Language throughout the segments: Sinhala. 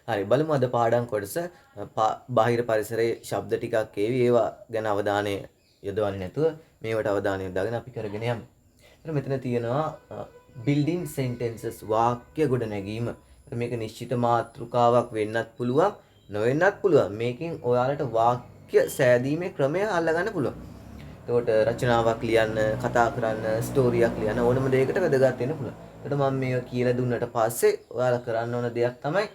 හරි බලමු අද පාඩම් කොටස බාහිර පරිසරයේ ශබ්ද ටිකක් ඒවි ඒවා ගැන අවධානය යොදවන්නේ නැතුව මේවට අවධානය යොදාගෙන අපි කරගෙන යමු. එතන මෙතන තියෙනවා building sentences වාක්‍ය ගොඩ නැගීම. මේක නිශ්චිත මාතෘකාවක් වෙන්නත් පුළුවන් නොවෙන්නත් පුළුවන්. මේකෙන් ඔයාලට වාක්‍ය සෑදීමේ ක්‍රමය අල්ලගන්න පුළුවන්. එතකොට රචනාවක් ලියන්න, කතා කරන්න, ස්ටෝරියක් ලියන්න ඕනම දෙයකට වැදගත් වෙන්න පුළුවන්. එතකොට මම මේක කියලා දුන්නට පස්සේ ඔයාලා කරන්න ඕන දෙයක් තමයි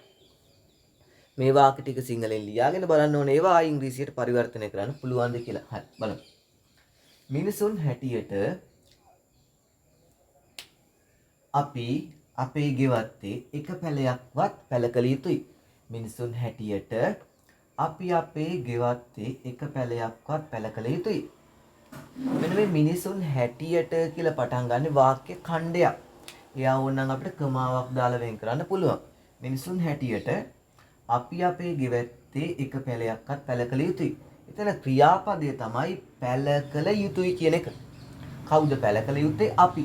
මේ වාක්‍ය ටික සිංහලෙන් ලියාගෙන බලන්න ඕනේ ඒවා ඉංග්‍රීසියට පරිවර්තනය කරන්න පුළුවන්ද කියලා. හරි බලමු. මිනිසුන් හැටියට අපි අපේ ගෙවත්තේ එක පැලයක්වත් පැල කළ යුතුයි. මිනිසුන් හැටියට අපි අපේ ගෙවත්තේ එක පැලයක්වත් පැල කළ යුතුයි. මෙන්න මේ මිනිසුන් හැටියට කියලා පටන් ගන්න වාක්‍ය ඛණ්ඩයක්. එයා ඕනනම් අපිට කමාවක් දාලා වෙන් කරන්න පුළුවන්. මිනිසුන් හැටියට අපි අපේ ගෙවත්තේ එක පැලයක්වත් පැල කළ යුතුයි. එතන ක්‍රියාපදය තමයි පැල කළ යුතුයි කියන එක. කවුද පැල කළ යුත්තේ? අපි.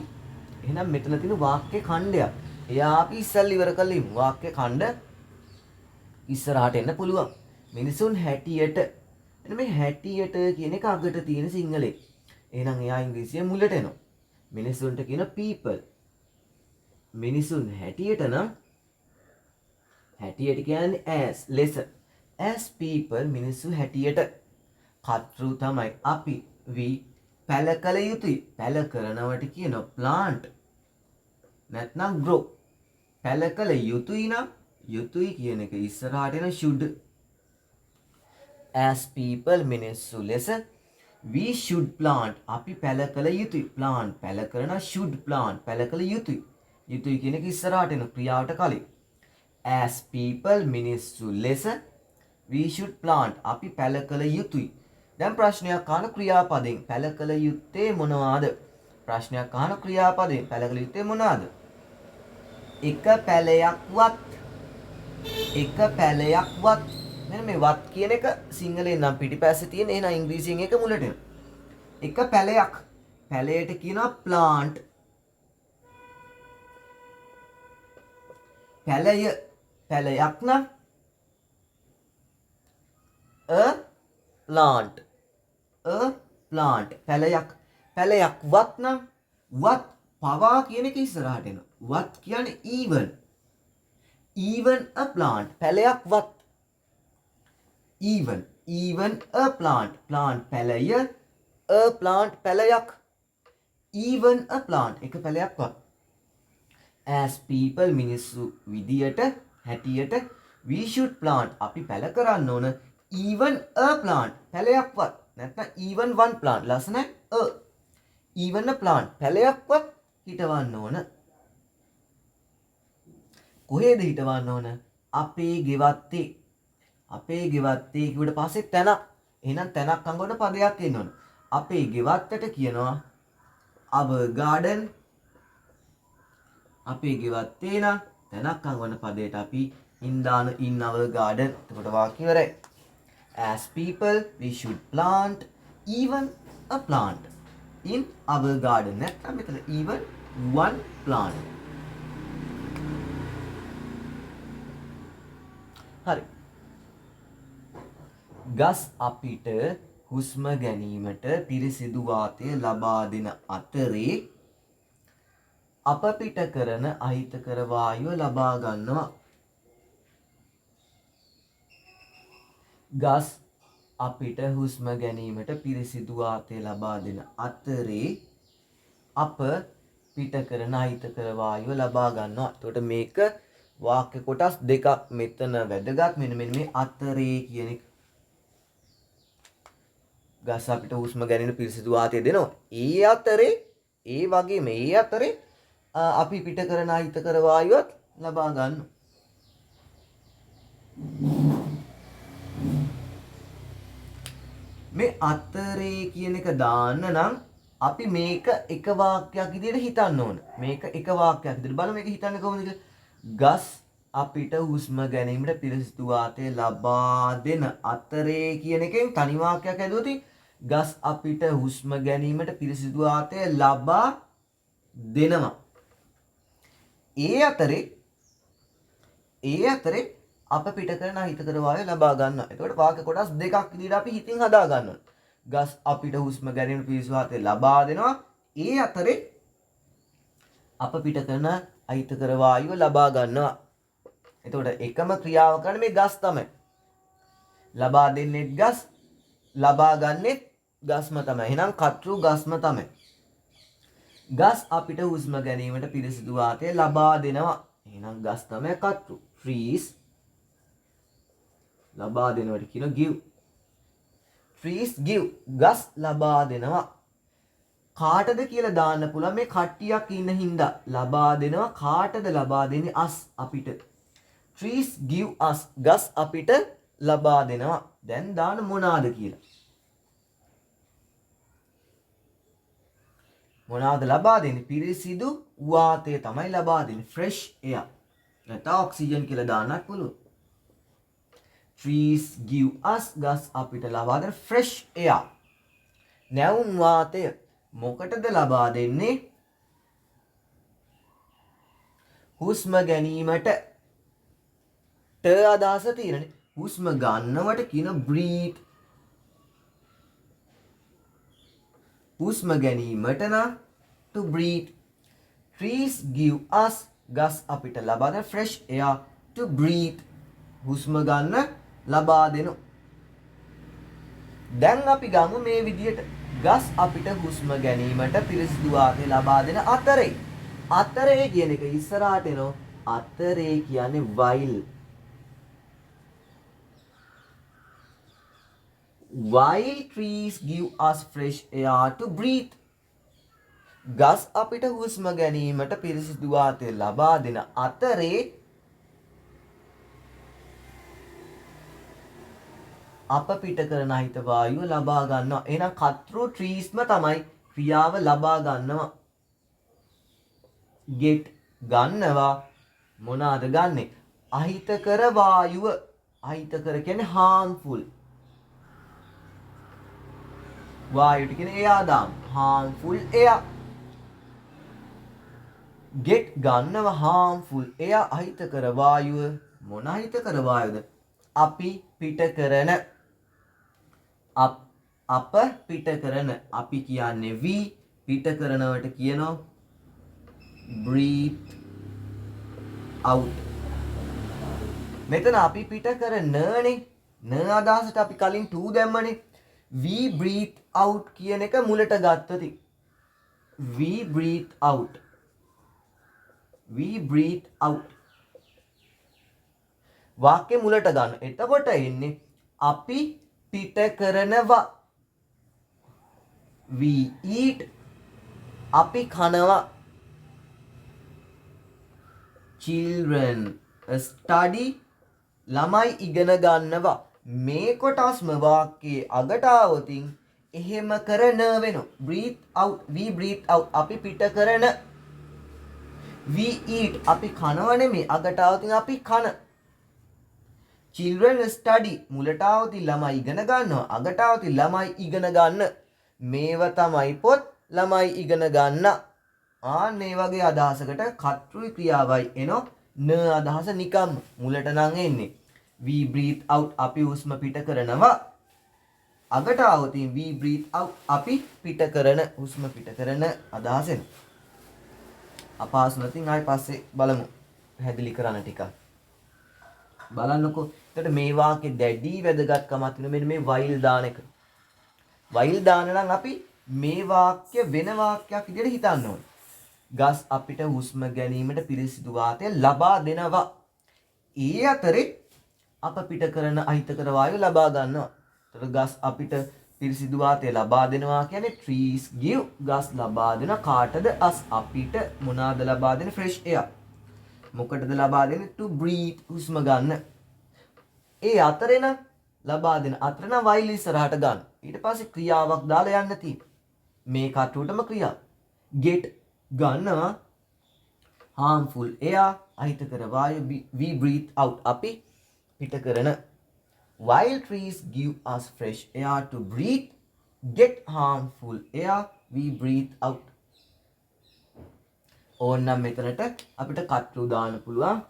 එහෙනම් මෙතන තියෙන වාක්‍ය ඛණ්ඩයක්. එයා අපි ඉස්සල්ලි ඉවර කළා ඉමු. වාක්‍ය ඛණ්ඩ ඉස්සරහට එන්න පුළුවන්. මිනිසුන් හැටියට. එන්න මේ හැටියට කියන එක අගට තියෙන සිංහලේ. එහෙනම් එයා ඉංග්‍රීසියෙන් මුලට එනවා. මිනිසුන්ට කියන people. මිනිසුන් හැටියට නම් හැටියට කියන්නේ as ලෙස. as people මිනිස්සු හැටියට. කර්තෘ තමයි අපි. we පැල කළ යුතුයි. පැල කරනවට කියන plant. නැත්නම් grow. පැල කළ යුතුයි නම් යුතුයි කියන එක ඉස්සරහට එන should. as people මිනිස්සු ලෙස we should plant. අපි පැල කළ යුතුයි. plant පැල කරන should plant පැල කළ යුතුයි. යුතුයි කියන එක ඉස්සරහට එන ක්‍රියාවට කලින්. as people මිනිස්සු ලෙස we should plant. අපි පැල කළ යුතුයි. දැන් ප්‍රශ්නයක් අහන ක්‍රියාපදයෙන් පැල කළ යුත්තේ මොනවාද? ප්‍රශ්නයක් අහන ක්‍රියාපදයෙන් පැල කළ යුත්තේ මොනවාද? එක පැලයක්වත්. එක පැලයක්වත්. මෙන්න මේ වත් කියන එක සිංහලෙන් නම් පිටිපස්සේ තියෙන. එහෙනම් ඉංග්‍රීසියෙන් එක මුලට එන. එක පැලයක්. පැලයට කියනවා plant. පැලය පැලයක් නම් a plant. a plant පැලයක්. පැලයක් වත් නම් වත් පවා කියන එක ඉස්සරහට එනවා. වත් කියන්නේ even. even a plant පැලයක් වත්. even a plant plant පැලය a plant පැලයක්. even a plant එක පැලයක් වත්. as people මිනිස්සු විදියට හැටියට we should plant අපි පැල කරන්න ඕන even a plant පැලයක්වත්. නැත්නම් even one plant ලස්සනයි a. even a plant පැලයක්වත් හිටවන්න ඕන. කොහෙද හිටවන්න ඕන? අපේ ගෙවත්තේ. අපේ ගෙවත්තේ කිව්වට පස්සේ තැනක්. එහෙනම් තැනක් අඟවන පදයක් එන්න ඕන. අපේ ගෙවත්තට කියනවා our garden. අපේ ගෙවත්තේ නම් තැනක් අඟවන පදයට අපි in දාන in our garden. එතකොට වාක්‍ය ඉවරයි. as people we should plant even a plant in our garden. නැත්නම් මෙතන even one plant. හරි. ගස් අපිට හුස්ම ගැනීමට පිරිසිදු වාතය ලබා දෙන අතරේ අප පිට කරන අහිතකර වායුව ලබා ගන්නවා. ගස් අපිට හුස්ම ගැනීමට පිරිසිදු වාතය ලබා දෙන අතරේ අප පිට කරන අහිතකර වායුව ලබා ගන්නවා. එතකොට මේක වාක්‍ය කොටස් දෙකක් මෙතන වැදගත්. මෙන්න මේ අතරේ කියන එක. ගස් අපිට හුස්ම ගැනීම පිරිසිදු වාතය දෙනවා. ඒ අතරේ ඒ වගේම ඒ අතරේ අපි පිට කරන අහිතකර වායුවත් ලබා ගන්නවා. මේ අතරේ කියන එක දාන්න නම් අපි මේක එක වාක්‍යයක් විදිහට හිතන්න ඕන. මේක එක වාක්‍යයක් විදිහට බලමු මේක හිතන්නේ කොහොමද කියලා. ගස් අපිට හුස්ම ගැනීමට පිරිසිදු වාතය ලබා දෙන අතරේ කියන එකෙන් තනි වාක්‍යයක් හැදුවොත් ගස් අපිට හුස්ම ගැනීමට පිරිසිදු වාතය ලබා දෙනවා. ඒ අතරේ අප පිට කරන අහිතකර වායු ලබා ගන්නවා. එතකොට වාක්‍ය කොටස් දෙකක් විදිහට අපි හිතින් හදා ගන්නවා. ගස් අපිට හුස්ම ගැනීම පිරිසිදු වාතය ලබා දෙනවා. ඒ අතරේ අප පිට කරන අහිතකර වායුව ලබා ගන්නවා. එතකොට එකම ක්‍රියාව කරන මේ ගස් තමයි. ලබා දෙන්නේ ගස්, ලබා ගන්නෙත් ගස්ම තමයි. එහෙනම් කතෘ ගස්ම තමයි. ගස් අපිට හුස්ම ගැනීමට පිරිසිදු වාතය ලබා දෙනවා. එහෙනම් ගස් තමයි කතෘ. trees ලබා දෙනවට කියන give. trees give. ගස් ලබා දෙනවා. කාටද කියලා දාන්න පුළුවන්. මේ කට්ටියක් ඉන්න හින්දා ලබා දෙනවා. කාටද ලබා දෙන්නේ? us අපිට. trees give us. ගස් අපිට ලබා දෙනවා. දැන් දාන්න මොනවාද කියලා. මොනවාද ලබා දෙන්නේ? පිරිසිදු වාතය තමයි ලබා දෙන්නේ. fresh air. නැත්නම් ඔක්සිජන් කියලා දාන්නත් පුළුවන්. trees give us. ගස් අපිට ලබා දෙන fresh air. නැවුම් වාතය මොකටද ලබා දෙන්නේ? හුස්ම ගැනීමට. ට අදහස තියෙනනේ. හුස්ම ගන්නවට කියන breathe. හුස්ම ගැනීමට නම් to breathe. trees give us. ගස් අපිට ලබා දෙන fresh air to breathe. හුස්ම ගන්න ලබා දෙනු. දැන් අපි ගමු මේ විදියට. ගස් අපිට හුස්ම ගැනීමට පිරිසිදු වාතය ලබා දෙන අතරේ. අතරේ කියන එක ඉස්සරහට එනවා. අතරේ කියන්නේ while. While trees give us fresh air to breathe. ගස් අපිට හුස්ම ගැනීමට පිරිසිදු වාතය ලබා දෙන අතරේ අප පිට කරන අහිත වායුව ලබා ගන්නවා. එහෙනම් කතෘ treesම තමයි ක්‍රියාව ලබා ගන්නවා. get ගන්නවා. මොනවාද ගන්නෙ? අහිතකර වායුව. අහිතකර කියන්නේ harmful. වායුවට කියන air දාම්. harmful air. get ගන්නවා harmful air. අහිතකර වායුව. මොන අහිතකර වායුවද? අපි පිට කරන. අප පිට කරන. අපි කියන්නේ we. පිට කරනවට කියනවා breathe out. මෙතන අපි පිට කරනනේ. න අදහසට අපි කලින් to දැම්මනේ. we breathe out කියන එක මුලට ගත්තොත් we breathe out. we breathe out. වාක්‍ය මුලට ගන්න. එතකොට එන්නේ අපි පිට කරනවා. we eat. අපි කනවා. children study. ළමයි ඉගෙන ගන්නවා. මේ කොටස්ම වාක්‍යයේ අගට આવොතින් එහෙම කරන වෙනවා. breathe out. we breathe out. අපි පිට කරන. we eat. අපි කනව නෙමෙයි. අගට આવොතින් අපි කන. children study. මුලට આવොතින් ළමයි ඉගෙන ගන්නවා. අගට આવොතින් ළමයි ඉගෙන ගන්න. මේව තමයි පොත්. ළමයි ඉගෙන ගන්න. මේ වගේ අදහසකට කතෘ ක්‍රියාවයි එනවා. න අදහස නිකම් මුලට නම් එන්නේ. we breathe out. අපි හුස්ම පිට කරනවා. අගට આવොතින් we breathe out. අපි පිට කරන. හුස්ම පිට කරන අදහස එනවා. අපහසු නැතිනම් ආයි පස්සේ බලමු. පැහැදිලි කරන්න ටිකක්. බලන්නකෝ. එතකොට මේ වාක්‍යයේ දැඩි වැදගත්කමක් තියෙන මෙන්න මේ while දාන එක. while දාන නම් අපි මේ වාක්‍ය වෙන වාක්‍යයක් විදිහට හිතන්න ඕනේ. ගස් අපිට හුස්ම ගැනීමට පිරිසිදු වාතය ලබා දෙනවා. ඒ අතරේ අප පිට කරන අහිතකර වායුව ලබා ගන්නවා. එතකොට ගස් අපිට පිරිසිදු වාතය ලබා දෙනවා කියන්නේ trees give. ගස් ලබා දෙන කාටද? us අපිට. මොනවාද ලබා දෙන්නේ? fresh air. මොකටද ලබා දෙන්නේ? to breathe. හුස්ම ගන්න. ඒ අතරේ නම් ලබා දෙන අතර නම් while ඉස්සරහට ගන්න. ඊට පස්සේ ක්‍රියාවක් දාලා යන්න තියෙනවා. මේ කටුවටම ක්‍රියාව. get ගන්නවා. harmful air. අහිතකර වායුව we breathe out. අපි පිට කරන. while trees give us fresh air to breathe, get harmful air we breathe out. ඕන්නම් මෙතනට අපිට කට්ටු දාන්න පුළුවන්.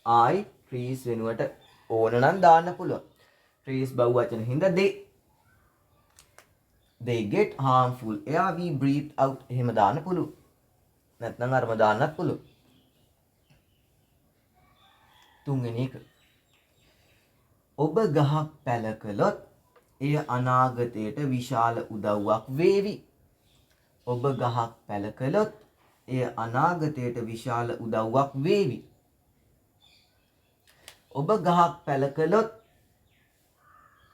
I trees වෙනුවට ඕන නම් දාන්න පුළුවන්. trees බහුවචන හින්දා they get harmful air we breathe out එහෙම දාන්න පුළුවන්. නැත්නම් අරම දාන්නත් පුළුවන්. තුන්වෙනි එක. ඔබ ගහක් පැල කළොත් එය අනාගතයට විශාල උදව්වක් වේවි. ඔබ ගහක් පැල කළොත් එය අනාගතයට විශාල උදව්වක් වේවි. ඔබ ගහක් පැල කළොත්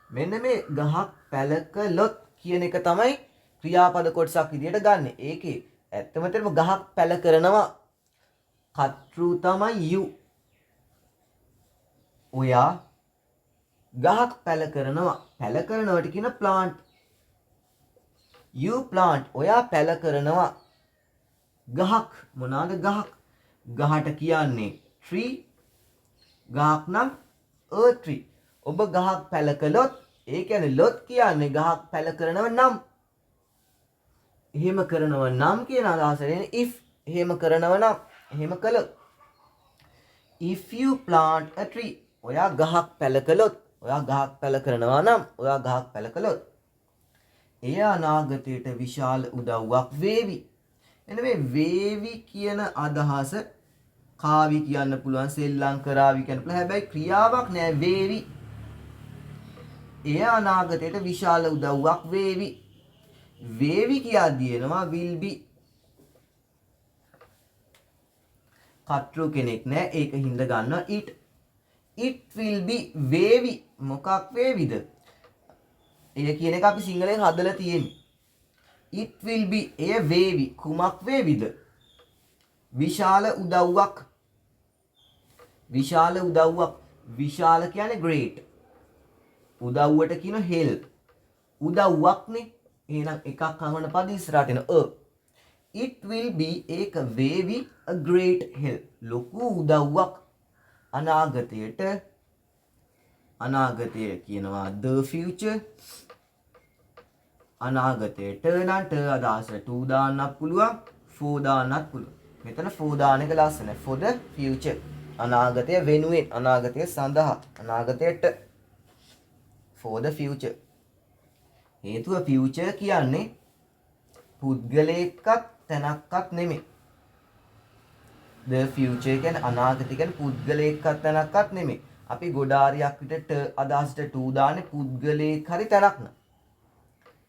මෙන්න මේ ගහක් පැල කළොත් කියන එක තමයි ක්‍රියාපද කොටසක් විදියට ගන්න. ඒකේ ඇත්තමතරම ගහක් පැල කරනවා කර්තෘ තමයි you. ඔයා ගහක් පැල කරනවා. පැල කරනවට කියන plant. you plant ඔයා පැල කරනවා ගහක්. මොනවාද ගහක්? ගහට කියන්නේ tree. ගහක් නම් a tree. ඔබ ගහක් පැල කළොත් ඒ කියන්නේ lot කියන්නේ ගහක් පැල කරනව නම්. එහෙම කරනව නම් කියන අදහස එන්නේ if. එහෙම කරනව නම් එහෙම කළොත්. if you plant a tree ඔයා ගහක් පැල කළොත් ඔයා ගහක් පැල කරනවා නම් ඔයා ගහක් පැල කළොත් එය අනාගතයට විශාල උදව්වක් වේවි. එන්න මේ වේවි කියන අදහස කාවි කියන්න පුළුවන්, සෙල්ලම් කරાવી කියන්න පුළුවන්. හැබැයි ක්‍රියාවක් නෑ වේවි. එය අනාගතයට විශාල උදව්වක් වේවි. වේවි කියද්දී එනවා will be. කර්තෘ කෙනෙක් නෑ ඒක හින්දා ගන්නවා it. it will be වේවි. මොකක් වේවිද? එය කියන එක අපි සිංහලෙන් හදලා තියෙන්නේ. it will be එය වේවි. කුමක් වේවිද? විශාල උදව්වක්. විශාල උදව්වක්. විශාල කියන්නේ great. උදව්වට කියන help. උදව්වක්නේ. එහෙනම් එකක් අහන පද ඉස්සරහට එන it will be ඒක වේවි a great help. ලොකු උදව්වක් අනාගතයට. අනාගතය කියනවා the future. අනාගතයට නම් ට අදහසට to දාන්නත් පුළුවන්, for දාන්නත් පුළුවන්. මෙතන for දාන එක ලස්සනයි. for the future. අනාගතය වෙනුවෙන්, අනාගතය සඳහා, අනාගතයට for the future. හේතුව future කියන්නේ පුද්ගලයෙක්වත් තැනක්වත් නෙමෙයි. the future කියන්නේ අනාගතය කියන්නේ පුද්ගලයෙක්වත් තැනක්වත් නෙමෙයි. අපි ගොඩාරියක් විතර අදහසට to දාන්නේ පුද්ගලයෙක් හරි තැනක් නම්.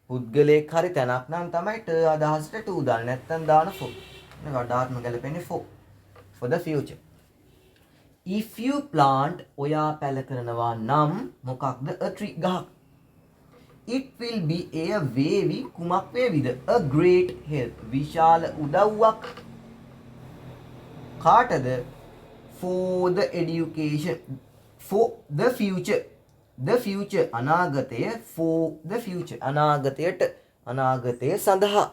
පුද්ගලයෙක් හරි තැනක් නම් තමයි ට අදහසට to දාන්නේ. නැත්තම් දාන for. මේ වඩාත්ම ගැලපෙන්නේ for the future. if you plant ඔයා පැල කරනවා නම් මොකක්ද? a tree ගහක්. it will be a වේවි. කුමක් වේවිද? a great help. විශාල උදව්වක්. කාටද? for the education. for the future. the future අනාගතය. for the future අනාගතයට, අනාගතය සඳහා.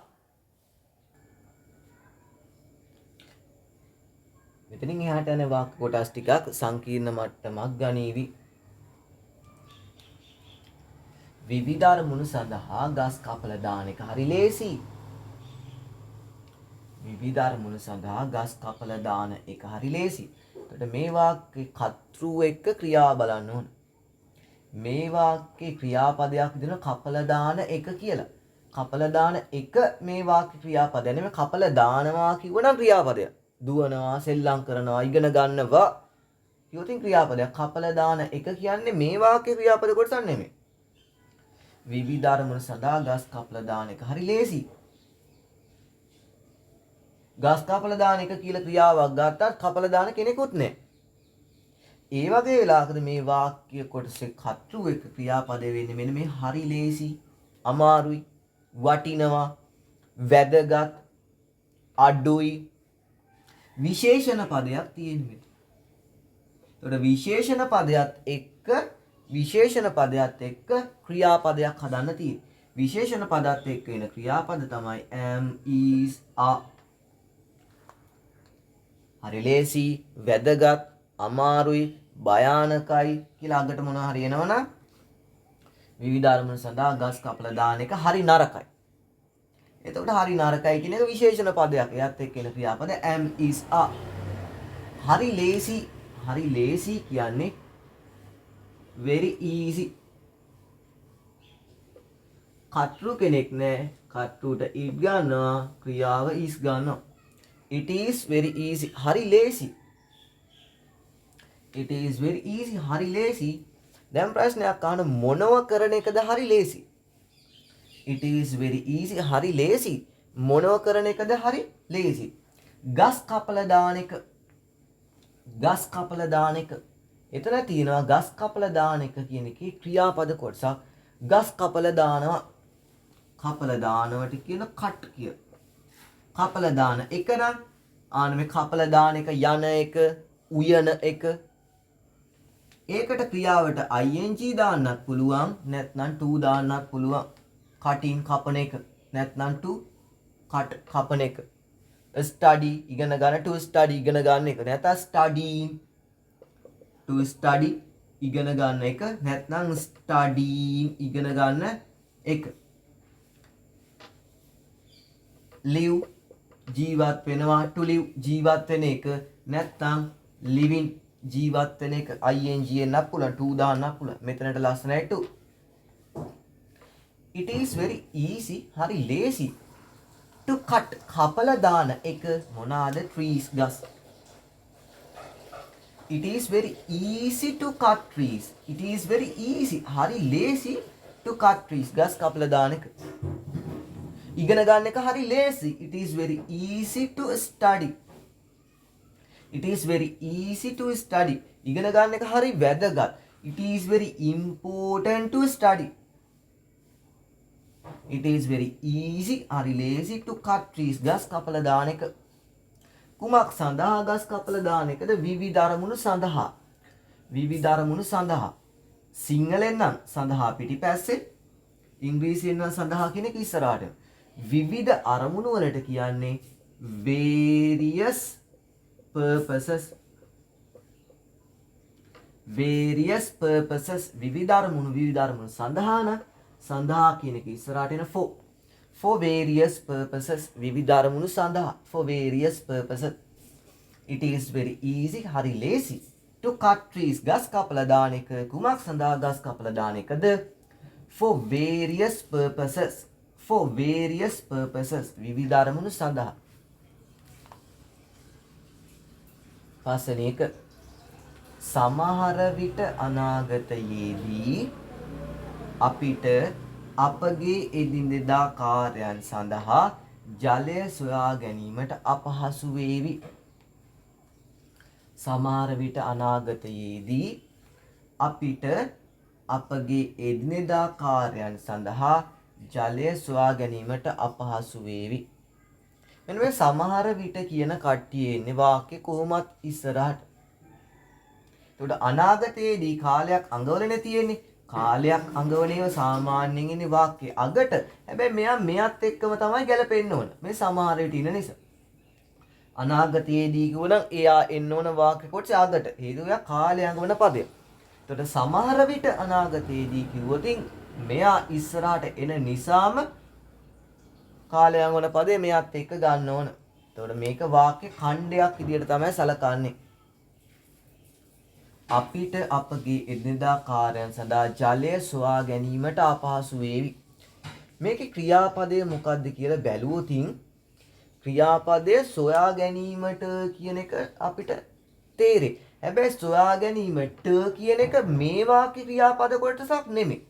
මෙතනින් එහාට යන වාක්‍ය කොටස් ටිකක් සංකීර්ණ මට්ටමක් ගනීවි. විවිධ අරමුණු සඳහා ගස් කපලා දාන එක හරි ලේසි. විවිධ අරමුණු සඳහා ගස් කපලා දාන එක හරි ලේසි. එතකොට මේ වාක්‍යයේ කර්තෘ එක්ක ක්‍රියා බලන්න ඕන. මේ වාක්‍යයේ ක්‍රියාපදයක් විදිහට කපලා දාන එක කියලා. කපලා දාන එක මේ වාක්‍ය ක්‍රියාපදය නෙමෙයි. කපලා දානවා කිව්වනම් ක්‍රියාපදයක්. දුවනවා, සෙල්ලම් කරනවා, ඉගෙන ගන්නවා කියොතින් ක්‍රියාපදයක්. කපලා දාන එක කියන්නේ මේ වාක්‍ය ක්‍රියාපද කොටසක් නෙමෙයි. විවිධ අරමුණු සඳහා ගස් කපලා දාන එක හරි ලේසි. ගස් කපලා දාන එක කියලා ක්‍රියාවක් ගත්තත් කපලා දාන කෙනෙකුත් නැහැ. ඒ වගේ වෙලාවකද මේ වාක්‍ය කොටසේ කර්තෘ එක ක්‍රියාපදේ වෙන්නේ මෙන්න මේ හරි ලේසි, අමාරුයි, වටිනවා, වැදගත්, අඩුයි විශේෂණ පදයක් තියෙනවා. එතකොට විශේෂණ පදයක් එක්ක ක්‍රියාපදයක් හදන්න තියෙන්නේ. විශේෂණ පදත් එක්ක එන ක්‍රියාපද තමයි am, is, are. හරි ලේසි, වැදගත්, අමාරුයි, භයානකයි කියලා අගට මොනවා හරි එනවනම් විවිධ අරමුණු සඳහා ගස් කපලා දාන එක හරි නරකයි. එතකොට හරි නරකයි කියන එක විශේෂණ පදයක්. එයත් එක්ක එන ක්‍රියාපද am, is, are. හරි ලේසි කියන්නේ very easy. කට්ටු කෙනෙක් නෑ. කට්ටුට it ගන්නවා. ක්‍රියාව is ගන්නවා. It is very easy. හරි ලේසි. It is very easy. හරි ලේසි. දැන් ප්‍රශ්නයක් අහන මොනව කරන එකද හරි ලේසි? It is very easy. හරි ලේසි. මොනව කරන එකද හරි ලේසි? ගස් කපලා දාන එක. ගස් කපලා දාන එක. එතන තියෙනවා ගස් කපලා දාන එක කියන එකේ ක්‍රියාපද කොටසක්. ගස් කපලා දානවා. කපලා දානවට කියන කට් කිය. කපලා දාන එක නම් ආන මේ කපලා දාන එක යන එක උයන එක. ඒකට ක්‍රියාවට ing දාන්නත් පුළුවන් නැත්නම් to දාන්නත් පුළුවන්. cutting කපන එක නැත්නම් to cut කපන එක. study ඉගෙන ගන්න to study ඉගෙන ගන්න එක නැත්නම් studying to study ඉගෙන ගන්න එක නැත්නම් studying ඉගෙන ගන්න එක. live ජීවත් වෙනවා to live ජීවත් වෙන එක නැත්නම් living ජීවත් වෙන එක ing එන්නත් පුළුවන් to දාන්නත් පුළුවන්. මෙතනට ලස්සනයි to. It is very easy හරි ලේසි to cut කපලා දාන එක මොනවාද? trees ගස්. It is very easy to cut trees. It is very easy හරි ලේසි to cut trees ගස් කපලා දාන එක. ඉගෙන ගන්න එක හරි ලේසි. It is very easy to study. It is very easy to study. ඉගෙන ගන්න එක හරි වැදගත්. It is very important to study. It is very easy හරි ලේසි to cut trees ගස් කපලා දාන එක. කුමක් සඳහා ගස් කපලා දාන එකද? විවිධ අරමුණු සඳහා. විවිධ අරමුණු සඳහා. සිංහලෙන් නම් සඳහා පිටිපැස්සේ, ඉංග්‍රීසියෙන් නම් සඳහා කියන එක ඉස්සරහට. විවිධ අරමුණු වලට කියන්නේ various purposes. various purposes විවිධ අරමුණු සඳහා නම් සඳහා කියන එක ඉස්සරහට එන for various purposes විවිධ අරමුණු සඳහා for various purposes. It is very easy හරි ලේසි to cut trees ගස් කපලා දාන එක. කුමක් සඳහා ගස් කපලා දාන එකද? for various purposes. for various purposes විවිධ අරමුණු සඳහා. පස්වෙනි එක සමහර විට අනාගතයේදී අපිට අපගේ එදිනෙදා කාර්යයන් සඳහා ජලය සොයා ගැනීමට අපහසු වේවි. සමහර විට අනාගතයේදී අපිට අපගේ එදිනෙදා කාර්යයන් සඳහා ජලය සොයා ගැනීමට අපහසු වේවි. මෙන්න මේ සමහර විට කියන කට්ටිය එන්නේ වාක්‍ය කොහොමත් ඉස්සරහට. ඒකට අනාගතයේදී කාලයක් අඟවලනේ තියෙන්නේ. කාලයක් අඟවලේව සාමාන්‍යයෙන් ඉන්නේ වාක්‍ය අගට. හැබැයි මෙයා මෙයත් එක්කම තමයි ගැලපෙන්න ඕන. මේ සමහර විට ඉන්න නිසා. අනාගතයේදී කියවනම් එයා එන්න ඕන වාක්‍ය කොටස අගට. හේතුව එයා කාලය අඟවන පදයක්. ඒකට සමහර විට අනාගතයේදී කිව්වොතින් මෙයා ඉස්සරහට එන නිසාම කාලය අඟවන පදේ මෙයත් එක්ක ගන්න ඕන. ඒකට මේක වාක්‍ය ඛණ්ඩයක් විදියට තමයි සලකන්නේ. අපිට අපගේ එදිනෙදා කාර්යයන් සඳහා ජලය සොයා ගැනීමට අපහසු වේවි. මේකේ ක්‍රියාපදය මොකක්ද කියලා බැලුවොත් ක්‍රියාපදය සොයා ගැනීමට කියන එක අපිට තේරෙයි. හැබැයි සොයා ගැනීමට කියන එක මේ වාක්‍ය ක්‍රියාපද කොටසක් නෙමෙයි.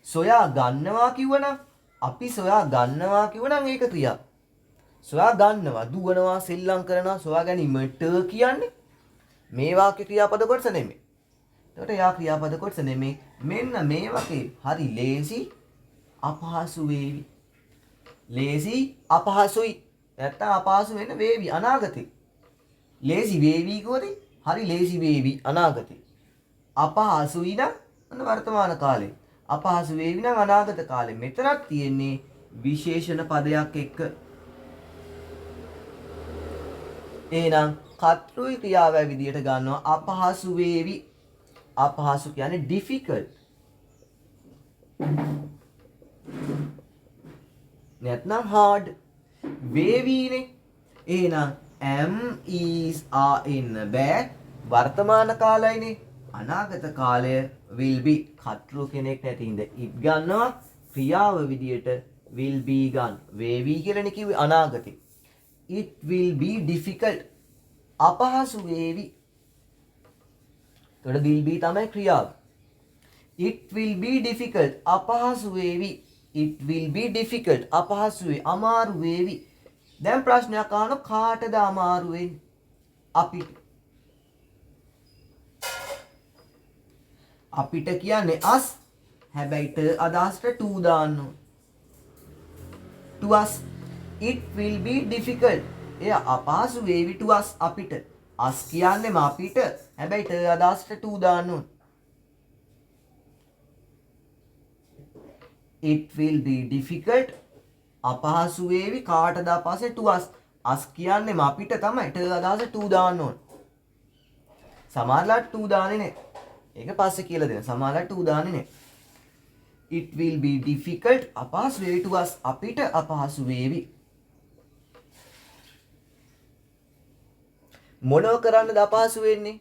සොයා ගන්නවා කිව්වනම් අපි සොයා ගන්නවා කිව්වනම් ඒක ක්‍රියා. සොයා ගන්නවා, දුවනවා, සෙල්ලම් කරනවා, සොයා ගැනීමට කියන්නේ මේ වාක්‍ය ක්‍රියාපද කොටස නෙමෙයි. එතකොට යා ක්‍රියාපද කොටස නෙමෙයි. මෙන්න මේ වගේ හරි ලේසි අපහසු වේවි. ලේසි අපහසුයි. නැත්තම් අපහසු වෙන්න වේවි අනාගතේ. ලේසි වේවි කියෝදී හරි ලේසි වේවි අනාගතේ. අපහසුයි නම් වර්තමාන කාලේ. අපහසු වේවි නම් අනාගත කාලේ. මෙතනක් තියෙන්නේ විශේෂණ පදයක් එක්ක. එහෙනම් කර්තෘ ක්‍රියාව විදියට ගන්නවා අපහසු වේවි. අපහසු කියන්නේ difficult. නැත්නම් hard. වේවිනේ. එහෙනම් am is are එන්න බෑ. වර්තමාන කාලයනේ. අනාගත කාලය will be කර්තෘ කෙනෙක් නැති හින්දා it ගන්නවා ක්‍රියාව විදියට will be ගන්න. වේවි කියලානේ කිව්වේ අනාගතේ. it will be difficult අපහසු වේවි. එතකොට will be තමයි ක්‍රියාව. it will be difficult අපහසු වේවි. it will be difficult අපහසු වේ අමාරු වේවි. දැන් ප්‍රශ්නයක් අහනවා කාටද අමාරු වෙන්නේ? අපිට. අපිට කියන්නේ us. හැබැයි ට අදහසට to දාන්න ඕන. to us it will be difficult. එය අපහසු වේවි to us අපිට. us කියන්නේම අපිට. හැබැයි ට අදහසට to දාන්න ඕන. it will be difficult අපහසු වේවි කාටද අපහසු to us. us කියන්නේම අපිට තමයි. ට අදහසට to දාන්න ඕන. සමහරලාට to දාන්නේ නැහැ. ඒක පස්සේ කියලා දෙන්න. සමහරලාට to දාන්නේ නැහැ. it will be difficult අපහසු වේවි to us අපිට අපහසු වේවි. මොනව කරන්නද අපහසු වෙන්නේ?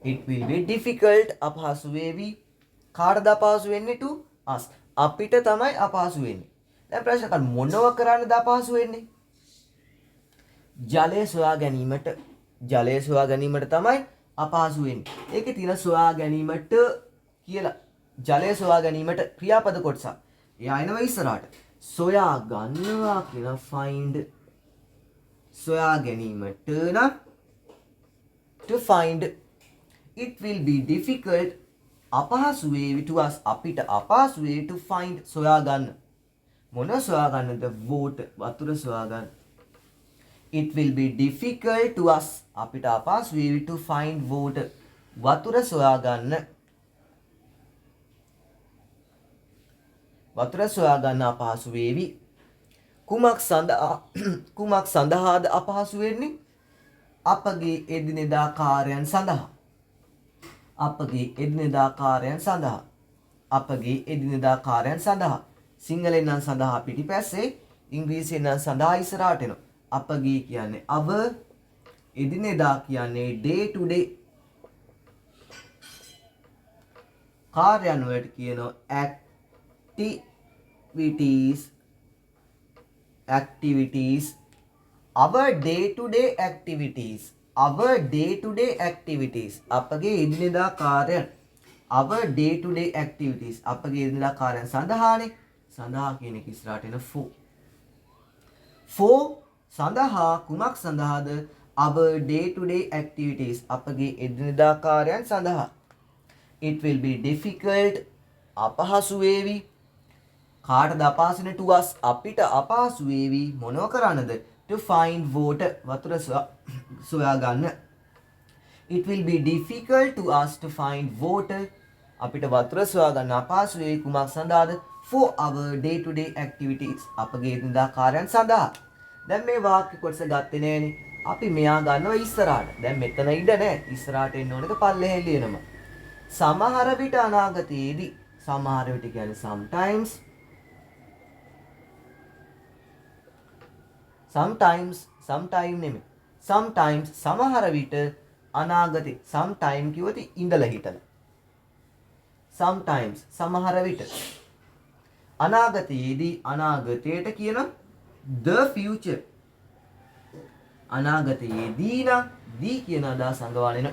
it will be difficult අපහසු වේවි කාටද අපහසු වෙන්නේ? to us අපිට තමයි අපහසු වෙන්නේ. දැන් ප්‍රශ්න කරන්න මොනව කරන්නද අපහසු වෙන්නේ? ජලය සොයා ගැනීමට. ජලය සොයා ගැනීමට තමයි අපහසු වෙන්නේ. ඒකේ තියෙන සොයා ගැනීමට කියලා ජලය සොයා ගැනීමට ක්‍රියාපද කොටස. එයා එනවා ඉස්සරහට. සොයා ගන්නවා කියන find සොයා ගැනීමට නම් to find. it will be difficult අපහසු වේවි to us අපිට අපහසු වේවි to find සොයා ගන්න. මොන සොයා ගන්නද? water වතුර සොයා ගන්න. it will be difficult to us අපිට අපහසු වේවි to find water වතුර සොයා ගන්න. වතුර සොයා ගන්න අපහසු වේවි. කුමක් සඳහාද අපහසු වෙන්නේ? අපගේ එදිනෙදා කාර්යයන් සඳහා. අපගේ එදිනෙදා කාර්යයන් සඳහා. අපගේ එදිනෙදා කාර්යයන් සඳහා. සිංහලෙන් නම් සඳහා පිටිපස්සේ, ඉංග්‍රීසියෙන් නම් සඳහා ඉස්සරහට එනවා. අපගේ කියන්නේ our, එදිනෙදා කියන්නේ day to day. කාර්යයන් වලට කියනවා activities. our day to day activities. our day to day activities. අපගේ එදිනෙදා කාර්යයන්. our day to day activities. අපගේ එදිනෙදා කාර්යයන් සඳහානේ. සඳහා කියන එක ඉස්සරහට එන for. for සඳහා කුමක් සඳහාද? our day to day activities. අපගේ එදිනෙදා කාර්යයන් සඳහා. it will be difficult අපහසු වේවි කාටද අපහසු වෙන්නේ? to us අපිට අපහසු වේවි මොනව කරන්නද? to find water වතුර සොයා ගන්න. it will be difficult to us to find water අපිට වතුර සොයා ගන්න අපහසු වේවි කුමක් සඳහාද? for our day to day activities අපගේ එදිනදා කාර්යයන් සඳහා. දැන් මේ වාක්‍ය කොටස ගත්තේ නෑනේ. අපි මෙයා ගන්නවා ඉස්සරහට. දැන් මෙතන ඉඩ නෑ. ඉස්සරහට එන්න ඕන එක පල්ලෙහෙන් ලියනවා. සමහර විට අනාගතයේදී. සමහර විට කියන්නේ sometimes. sometime නෙමෙයි. sometimes සමහර විට අනාගතේ. sometime කිව්වොත් ඉඳලා හිටලා. sometimes සමහර විට අනාගතයේදී අනාගතයට කියන the future. අනාගතයේදී නම් දී කියන අදහස අඟවගෙන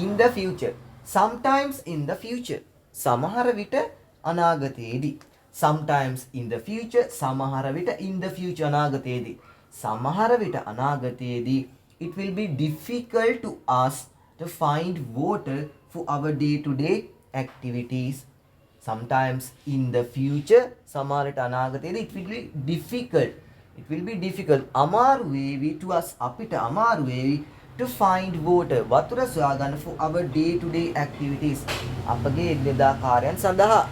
in the future. sometimes in the future. සමහර විට අනාගතයේදී. sometimes in the future. සමහර විට in the future අනාගතයේදී. සමහර විට අනාගතයේදී it will be difficult to us to find water for our day to day activities. sometimes in the future සමහර විට අනාගතයේදී it will be difficult. it will be difficult අමාරු වේවි to us අපිට අමාරු වේවි to find water වතුර සොයා ගන්න for our day to day activities අපගේ එදිනෙදා කාර්යයන් සඳහා.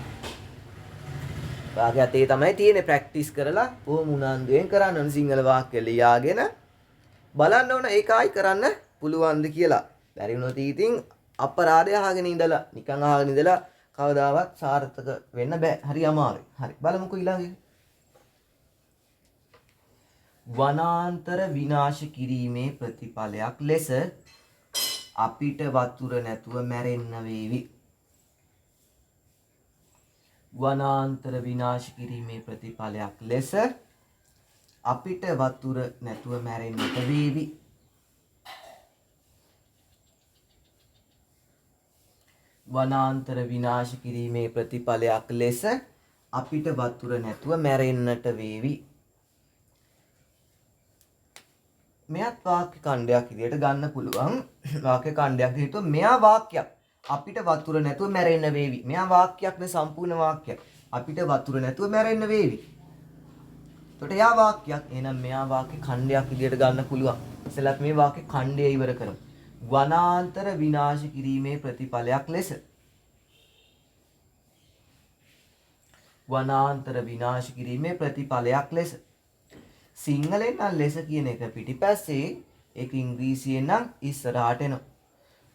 ඔයාගේ අතේ තමයි තියෙන්නේ ප්‍රැක්ටිස් කරලා ඕම උනන්දුවෙන් කරන්න ඕන සිංහල වාක්‍ය ලියාගෙන බලන්න ඕන ඒක ආයි කරන්න පුළුවන්ද කියලා. බැරි වුණොත් ඉතින් අපරාධය අහගෙන ඉඳලා නිකන් අහගෙන ඉඳලා කවදාවත් සාර්ථක වෙන්න බෑ. හරි අමාරුයි. හරි බලමුකෝ ඊළඟ එක. වනාන්තර විනාශ කිරීමේ ප්‍රතිඵලයක් ලෙස අපිට වතුර නැතුව මැරෙන්න වේවි. වනාන්තර විනාශ කිරීමේ ප්‍රතිඵලයක් ලෙස අපිට වතුර නැතුව මැරෙන්නට වේවි. වනාන්තර විනාශ කිරීමේ ප්‍රතිඵලයක් ලෙස අපිට වතුර නැතුව මැරෙන්නට වේවි. මෙයත් වාක්‍ය ඛණ්ඩයක් විදිහට ගන්න පුළුවන්. වාක්‍ය ඛණ්ඩයක් හිතුව මෙයා වාක්‍යයක්. අපිට වතුර නැතුව මැරෙන්න වේවි. මෙයා වාක්‍යයක් නේ සම්පූර්ණ වාක්‍යයක්. අපිට වතුර නැතුව මැරෙන්න වේවි. එතකොට එයා වාක්‍යයක්. එහෙනම් මෙයා වාක්‍ය ඛණ්ඩයක් විදිහට ගන්න පුළුවන්. ඉතින්ලත් මේ වාක්‍ය ඛණ්ඩය ඉවර කරමු. වනාන්තර විනාශ කිරීමේ ප්‍රතිඵලයක් ලෙස. වනාන්තර විනාශ කිරීමේ ප්‍රතිඵලයක් ලෙස. සිංහලෙන් නම් ලෙස කියන එක පිටිපස්සේ ඒක ඉංග්‍රීසියෙන් නම් ඉස්සරහට එනවා.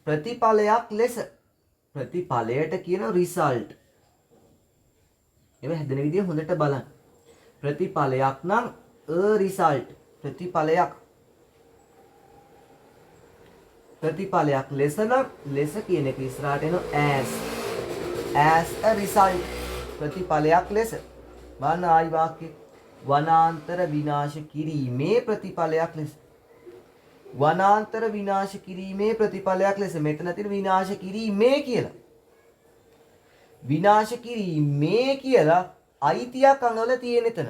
ප්‍රතිඵලයක් ලෙස. ප්‍රතිඵලයට කියන රිසල්ට්. ඒක හැදෙන විදිය හොඳට බලන්න. ප්‍රතිඵලයක් නම් රිසල්ට්. ප්‍රතිඵලයක්. ප්‍රතිඵලයක් ලෙස නම් ලෙස කියන එක ඉස්සරහට එනවා as a result. ප්‍රතිඵලයක් ලෙස. බලන්න ආයි වාක්‍ය. වනාන්තර විනාශ කිරීමේ ප්‍රතිඵලයක් ලෙස. වනාන්තර විනාශ කිරීමේ ප්‍රතිඵලයක් ලෙස. මෙතන තියෙන විනාශ කිරීමේ කියලා. විනාශ කිරීමේ කියලා අයිතියක් අඟවල තියෙන එතන.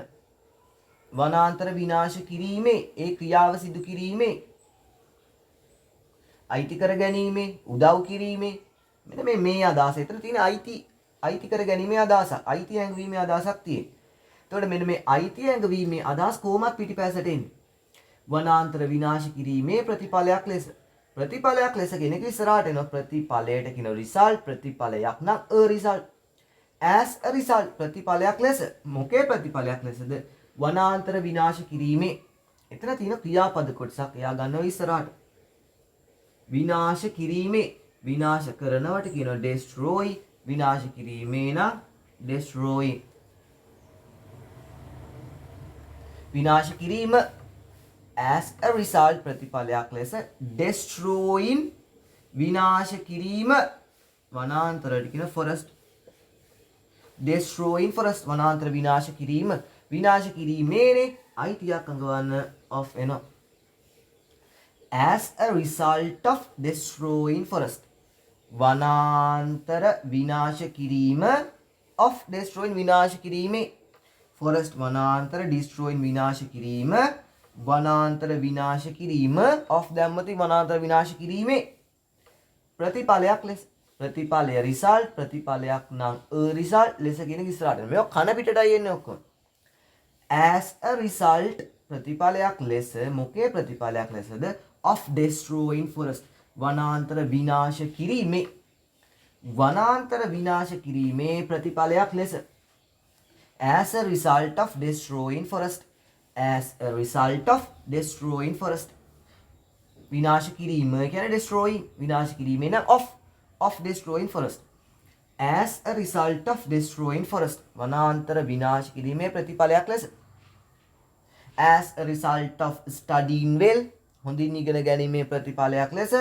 වනාන්තර විනාශ කිරීමේ ඒ ක්‍රියාව සිදු කිරීමේ අයිති කර ගැනීමේ උදව් කිරීමේ මෙන්න මේ අදහස. එතන තියෙන අයිති කර ගැනීමේ අදහසක්. අයිති ඇඟවීමේ අදහසක් තියෙන. එතකොට මෙන්න මේ අයිති ඇඟවීමේ අදහස් කොහොමත් පිටිපැසට එන්නේ. වනාන්තර විනාශ කිරීමේ ප්‍රතිඵලයක් ලෙස. ප්‍රතිඵලයක් ලෙස කියන එක ඉස්සරහට එනවා. ප්‍රතිඵලයට කියන රිසල්ට්. ප්‍රතිඵලයක් නම් රිසල්ට්. as a result ප්‍රතිඵලයක් ලෙස. මොකේ ප්‍රතිඵලයක් ලෙසද? වනාන්තර විනාශ කිරීමේ. එතන තියෙන ක්‍රියාපද කොටසක් එයා ගන්නවා ඉස්සරහට. විනාශ කිරීමේ. විනාශ කරනවට කියනවා destroy. විනාශ කිරීමේ නම් destroy. විනාශ කිරීම as a result ප්‍රතිඵලයක් ලෙස. destroying විනාශ කිරීම වනාන්තරයට කියන forest. destroying forest වනාන්තර විනාශ කිරීම. විනාශ කිරීමේනේ අයිතියක් අඟවන්න of එනවා. as a result of destroying forest. වනාන්තර විනාශ කිරීම of destroying විනාශ කිරීමේ. forest වනාන්තර destroying විනාශ කිරීම. වනාන්තර විනාශ කිරීම of දැම්මති වනාන්තර විනාශ කිරීමේ ප්‍රතිඵලයක් ලෙස. ප්‍රතිඵලය result. ප්‍රතිඵලයක් නම් result ලෙස කියන ඉස්සරහට. මේක කන පිටටයි එන්නේ ඔක්කොම. as a result ප්‍රතිඵලයක් ලෙස. මොකේ ප්‍රතිඵලයක් ලෙසද? of destroying forest වනාන්තර විනාශ කිරීමේ. වනාන්තර විනාශ කිරීමේ ප්‍රතිඵලයක් ලෙස. as a result of destroying forest. as a result of destroying forest. විනාශ කිරීම කියන්නේ destroying. විනාශ කිරීමේ නම් of destroying forest. as a result of destroying forest. වනාන්තර විනාශ කිරීමේ ප්‍රතිඵලයක් ලෙස. as a result of studying well. හොඳින් ඉගෙන ගැනීමේ ප්‍රතිඵලයක් ලෙස.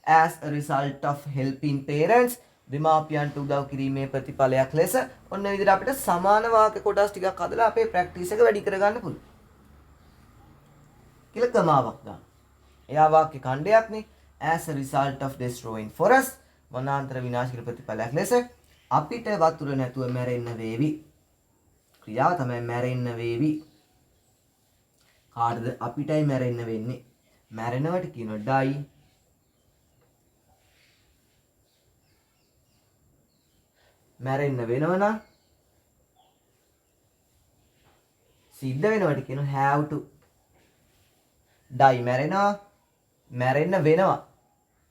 as a result of helping parents. දෙමාපියන්ට උදව් කිරීමේ ප්‍රතිඵලයක් ලෙස. ඔන්න විදිහට අපිට සමාන වාක්‍ය කොටස් ටිකක් හදලා අපේ ප්‍රැක්ටිස් එක වැඩි කරගන්න පුළුවන්. කියලා කමාවක් ගන්න. එයා වාක්‍ය ඛණ්ඩයක්නේ. as a result of destroying forest වනාන්තර විනාශ කිරීම ප්‍රතිඵලයක් ලෙස අපිට වතුර නැතුව මැරෙන්න වේවි. ක්‍රියාව තමයි මැරෙන්න වේවි. කාටද අපිටයි මැරෙන්න වෙන්නේ? මැරෙනවට කියනවා die. මැරෙන්න වෙනවනම් සිද්ධ වෙනවට කියනවා have to. die මැරෙනවා. මැරෙන්න වෙනවා.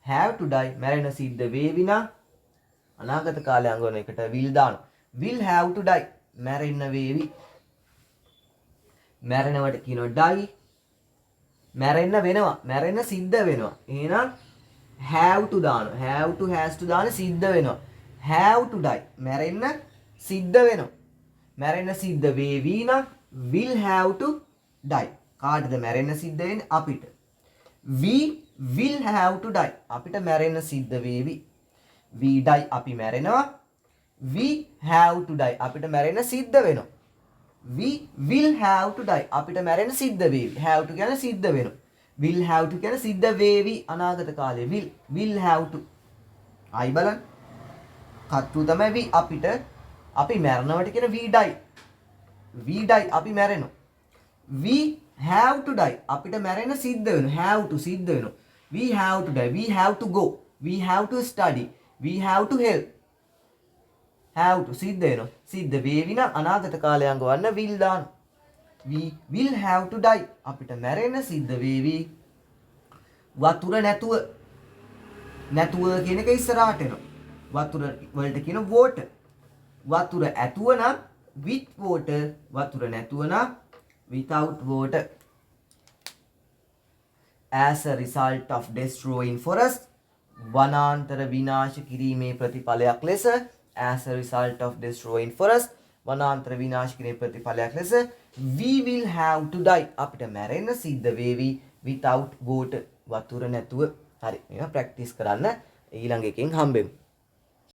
have to die මැරෙන සිද්ධ වේවි නම් අනාගත කාලේ අඟවන එකට will දානවා. will have to die මැරෙන්න වේවි. මැරෙනවට කියනවා die. මැරෙන්න වෙනවා. මැරෙන්න සිද්ධ වෙනවා. එහෙනම් have to දානවා. have to has to දාන සිද්ධ වෙනවා. have to die මැරෙන්න සිද්ධ වෙනවා. මැරෙන්න සිද්ධ වේවි නම් will have to die. කාටද මැරෙන්න සිද්ධ වෙන්නේ? අපිට. we will have to die අපිට මැරෙන්න සිද්ධ වේවි. we die අපි මැරෙනවා. we have to die අපිට මැරෙන්න සිද්ධ වෙනවා. we will have to die අපිට මැරෙන්න සිද්ධ වේවි. have to කියන්නේ සිද්ධ වෙනවා. will have to කියන්නේ සිද්ධ වේවි අනාගත කාලේ. will have to ආයි බලන්න. කතු තමයි we අපිට අපි මැරෙනවට කියන we die. we die අපි මැරෙනවා. we have to die අපිට මැරෙන්න සිද්ධ වෙනවා. have to සිද්ධ වෙනවා. we have to die we have to go we have to study we have to help have to සිද්ධ වෙනවා. සිද්ධ වේවි නම් අනාගත කාලයන් ගවන්න will දාන. we will have to die අපිට මැරෙන්න සිද්ධ වේවි. වතුර නැතුව කියන එක ඉස්සරහට එනවා. වතුර වලට කියන water. වතුර ඇතුව නම් with water වතුර නැතුව නම් without water. as a result of destroying forest වනාන්තර විනාශ කිරීමේ ප්‍රතිඵලයක් ලෙස as a result of destroying forest වනාන්තර විනාශ කිරීමේ ප්‍රතිඵලයක් ලෙස we will have to die අපිට මැරෙන්න සිද්ධ වේවි without water වතුර නැතුව. හරි මේවා ප්‍රැක්ටිස් කරන්න ඊළඟ එකෙන් හම්බෙමු.